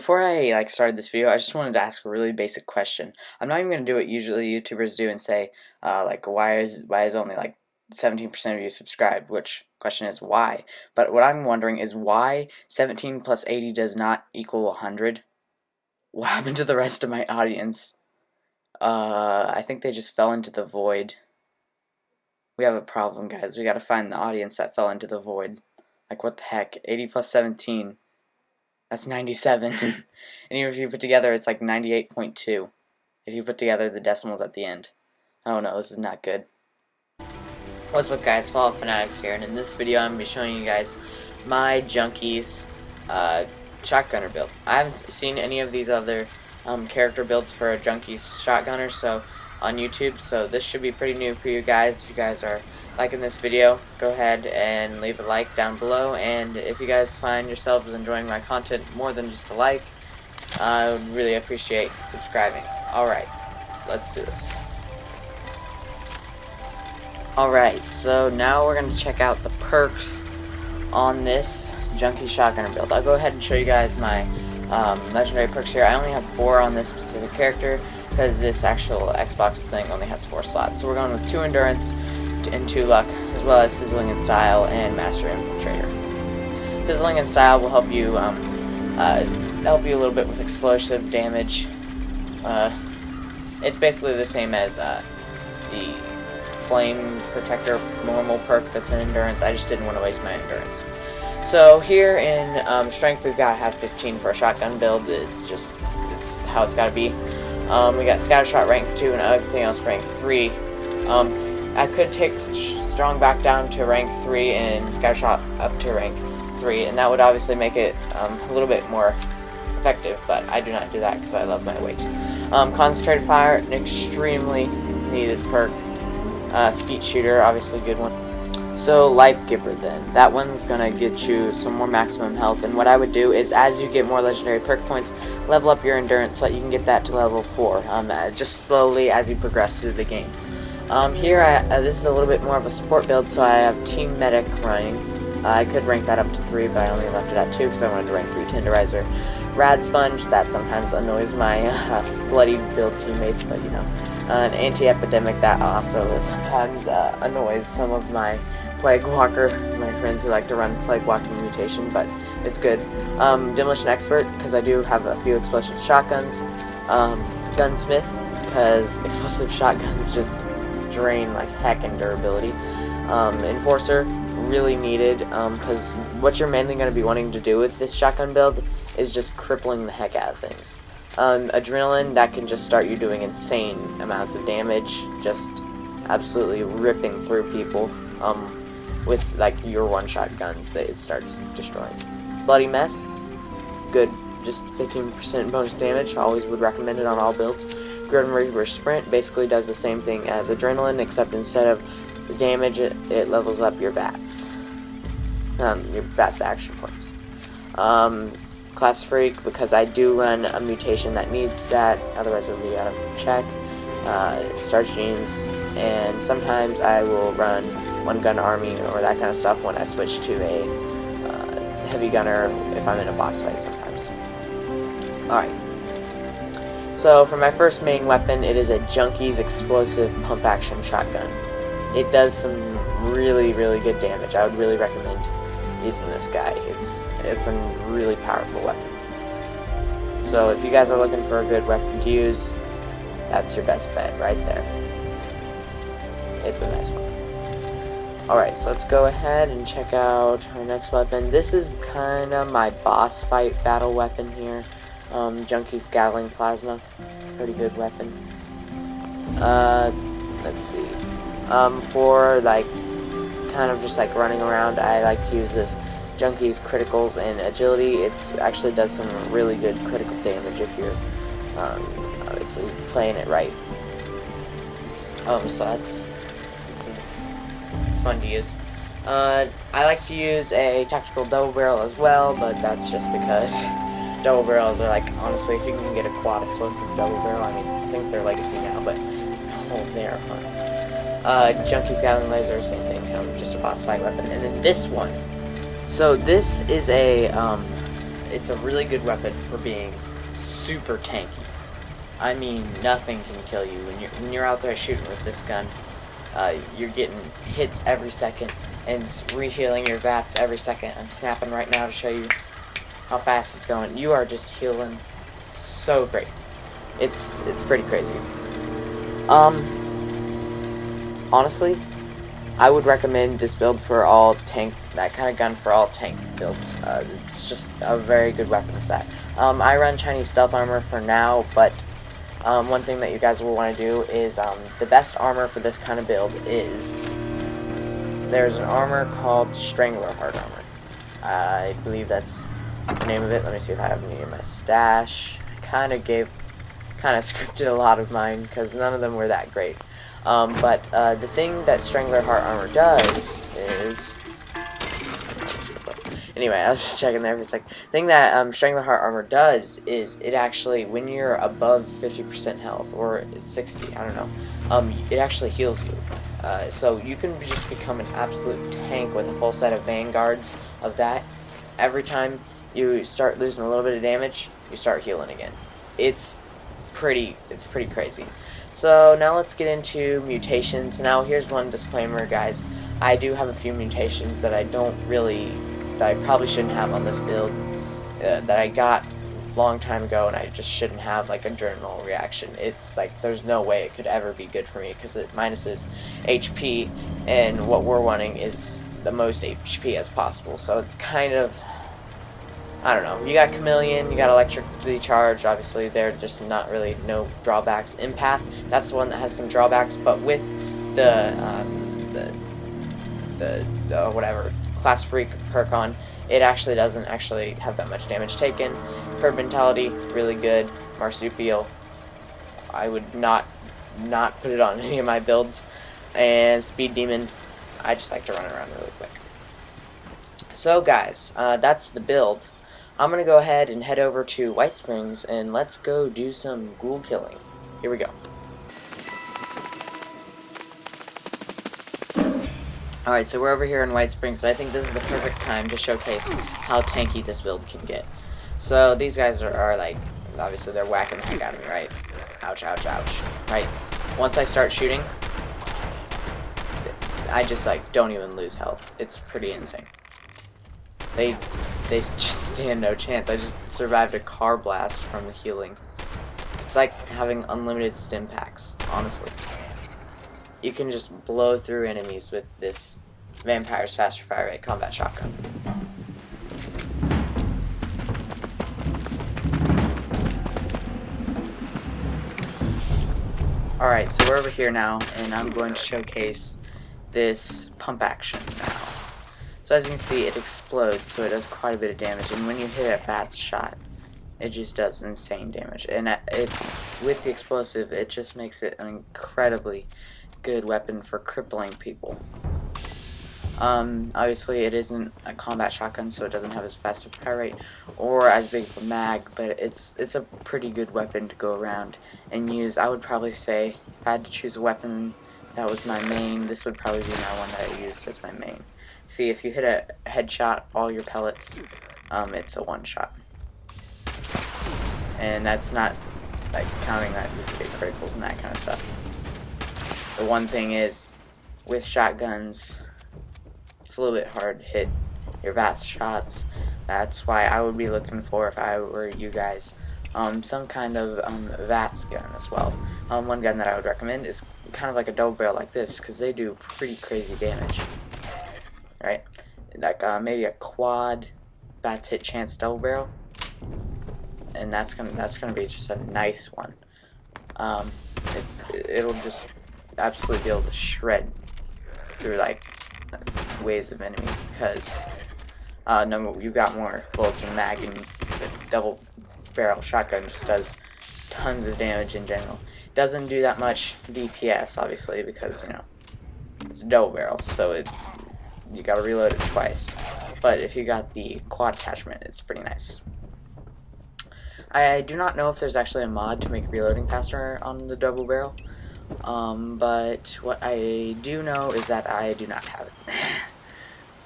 before I started this video, I just wanted to ask a really basic question. I'm not even gonna do what usually YouTubers do and say why is only 17% of you subscribed? Which question is why? But what I'm wondering is why 17 plus 80 does not equal 100. What happened to the rest of my audience? I think they just fell into the void. We have a problem, guys. We gotta find the audience that fell into the void. Like, what the heck? 80 plus 17. That's 97. And even if you put together, it's like 98.2. If you put together the decimals at the end. Oh no, this is not good. What's up, guys? Fall Fanatic here, and in this video I'm going to be showing you guys my Junkies shotgunner build. I haven't seen any of these other character builds for a Junkies shotgunner on YouTube, so this should be pretty new for you guys. If you guys are liking this video, go ahead and leave a like down below, and if you guys find yourselves enjoying my content more than just a like, I would really appreciate subscribing. Alright, let's do this. Alright, so now we're going to check out the perks on this Junkie shotgunner build. I'll go ahead and show you guys my legendary perks here. I only have 4 on this specific character because this actual Xbox thing only has 4 slots. So we're going with 2 endurance and 2 luck, as well as sizzling in style and master infiltrator. Sizzling in style will help you a little bit with explosive damage. It's basically the same as the flame protector normal perk that's in endurance. I just didn't want to waste my endurance. So here in strength, we've got to have 15 for a shotgun build. It's how it's got to be. We got scattershot rank 2 and everything else rank 3. I could take strong back down to rank 3 and scattershot up to rank 3, and that would obviously make it a little bit more effective, but I do not do that because I love my weight. Concentrated fire, an extremely needed perk. Skeet shooter, obviously a good one. So life giver, then that one's gonna get you some more maximum health, and what I would do is, as you get more legendary perk points, level up your endurance so that you can get that to level 4 just slowly as you progress through the game. Here this is a little bit more of a support build, so I have team medic running. I could rank that up to 3, but I only left it at 2 because I wanted to rank 3 tenderizer. Rad sponge, that sometimes annoys my bloody build teammates, but you know. An anti-epidemic, that also sometimes annoys some of my plague walker, my friends who like to run plague walking mutation, but it's good. Demolition expert, because I do have a few explosive shotguns. Gunsmith, because explosive shotguns just drain like heck in durability. Enforcer, really needed, because what you're mainly going to be wanting to do with this shotgun build is just crippling the heck out of things. Adrenaline, that can just start you doing insane amounts of damage, just absolutely ripping through people with like your one-shot guns that it starts destroying. Bloody mess, good, just 15% bonus damage, always would recommend it on all builds. Grim Reaper sprint basically does the same thing as adrenaline, except instead of the damage, it levels up your VATS, action points. Class Freak, because I do run a mutation that needs that, otherwise it will be out of check. Starch Genes, and sometimes I will run one gun army or that kind of stuff when I switch to a heavy gunner if I'm in a boss fight sometimes. Alright, so for my first main weapon, it is a Junkies explosive pump action shotgun. It does some really good damage. I would really recommend using this guy. It's a really powerful weapon. So if you guys are looking for a good weapon to use, that's your best bet right there. It's a nice one. Alright, so let's go ahead and check out our next weapon. This is kind of my boss fight battle weapon here. Junkie's Gatling Plasma. Pretty good weapon. Let's see. For like kind of just like running around, I like to use this Junkies criticals and agility. It actually does some really good critical damage if you're obviously playing it right. So it's fun to use. I like to use a tactical double barrel as well, but that's just because double barrels are like, honestly, if you can get a quad explosive double barrel, I mean, I think they're legacy now, but they are fun. Junkies Gatling Laser, same thing, just a boss fight weapon. And then this one. So this is a it's a really good weapon for being super tanky. I mean, nothing can kill you when you're out there shooting with this gun. You're getting hits every second, and it's rehealing your VATS every second. I'm snapping right now to show you how fast it's going. You are just healing so great. It's pretty crazy. Honestly, I would recommend this build for all tank, that kind of gun for all tank builds. It's just a very good weapon for that. I run Chinese stealth armor for now, but one thing that you guys will want to do is, the best armor for this kind of build is, there's an armor called Strangler Heart Armor. I believe that's the name of it. Let me see if I have any in my stash. I kind of scripted a lot of mine because none of them were that great. But the thing that Strangler Heart Armor does is... Anyway, I was just checking there for a sec. The thing that Strangler Heart Armor does is it actually, when you're above 50% health, or 60, I don't know, it actually heals you. So you can just become an absolute tank with a full set of vanguards of that. Every time you start losing a little bit of damage, you start healing again. It's pretty crazy. So now let's get into mutations. Now here's one disclaimer, guys. I do have a few mutations that I probably shouldn't have on this build, that I got a long time ago, and I just shouldn't have, like adrenal reaction. It's like there's no way it could ever be good for me because it minuses HP, and what we're wanting is the most HP as possible. So it's kind of, I don't know. You got Chameleon, you got Electrically Charged. Obviously, they're just not really no drawbacks. Empath, that's the one that has some drawbacks, but with the whatever Class Freak perk on, it actually doesn't actually have that much damage taken. Herd Mentality, really good. Marsupial, I would not put it on any of my builds. And Speed Demon, I just like to run around really quick. So guys, that's the build. I'm going to go ahead and head over to White Springs, and let's go do some ghoul killing. Here we go. Alright, so we're over here in White Springs, so I think this is the perfect time to showcase how tanky this build can get. So these guys are like, obviously they're whacking the heck out of me, right? Ouch, ouch, ouch. Right? Once I start shooting, I just like don't even lose health. It's pretty insane. They just stand no chance. I just survived a car blast from the healing. It's like having unlimited stim packs, honestly. You can just blow through enemies with this Vampire's Faster Fire Rate combat shotgun. Alright, so we're over here now, and I'm going to showcase this pump action now. So as you can see, it explodes, so it does quite a bit of damage, and when you hit a fast shot, it just does insane damage. And it's with the explosive, it just makes it an incredibly good weapon for crippling people. Obviously it isn't a combat shotgun, so it doesn't have as fast a fire rate or as big of a mag, but it's a pretty good weapon to go around and use. I would probably say, if I had to choose a weapon that was my main, this would probably be my one that I used as my main. See, if you hit a headshot, all your pellets, it's a one shot. And that's not like counting that you get criticals and that kind of stuff. The one thing is, with shotguns, it's a little bit hard to hit your VATS shots. That's why I would be looking for, if I were you guys, some kind of VATS gun as well. One gun that I would recommend is kind of like a double barrel like this, because they do pretty crazy damage. Right? Like maybe a quad VATS hit chance double barrel, and that's gonna be just a nice one. It'll just absolutely be able to shred through like waves of enemies, because you've got more bullets and mag, and the double barrel shotgun just does tons of damage in general. Doesn't do that much DPS, obviously, because you know it's a double barrel, so you gotta reload it twice. But if you got the quad attachment, it's pretty nice. I do not know if there's actually a mod to make reloading faster on the double barrel, but what I do know is that I do not have it.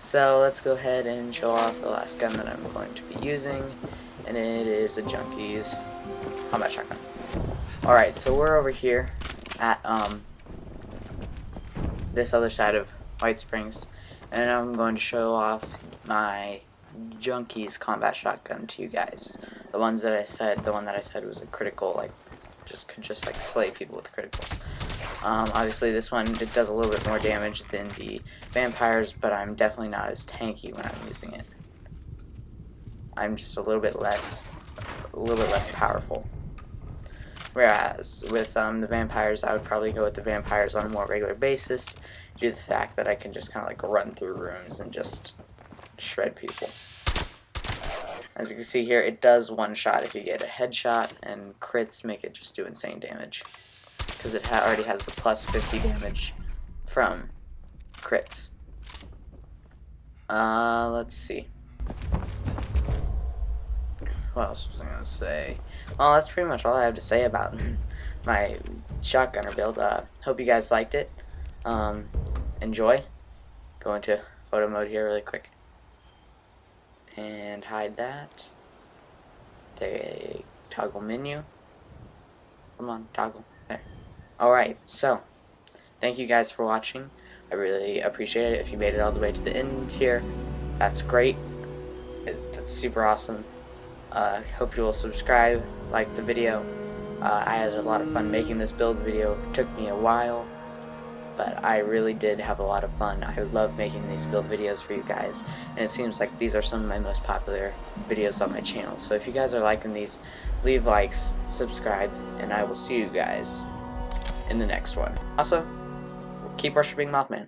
So let's go ahead and show off the last gun that I'm going to be using, and it is a Junkies combat shotgun. Alright, so we're over here at this other side of White Springs, and I'm going to show off my Junkies combat shotgun to you guys. The one that I said was a critical, like could just like slay people with criticals. Obviously this one, it does a little bit more damage than the vampires, but I'm definitely not as tanky when I'm using it. I'm just a little bit less powerful. Whereas with the vampires, I would probably go with the vampires on a more regular basis due to the fact that I can just kind of like run through rooms and just shred people. As you can see here, it does one shot if you get a headshot, and crits make it just do insane damage because it already has the plus 50 damage from crits. Let's see. What else was I going to say? Well, that's pretty much all I have to say about my shotgunner build. Hope you guys liked it. Enjoy. Go into photo mode here really quick. And hide that. Take a toggle menu. Come on, toggle. There. Alright, so thank you guys for watching. I really appreciate it. If you made it all the way to the end here, that's great. That's super awesome. Hope you will subscribe, like the video. I had a lot of fun making this build video. It took me a while, but I really did have a lot of fun. I love making these build videos for you guys, and it seems like these are some of my most popular videos on my channel. So if you guys are liking these, leave likes, subscribe, and I will see you guys in the next one. Also, keep worshipping Mothman.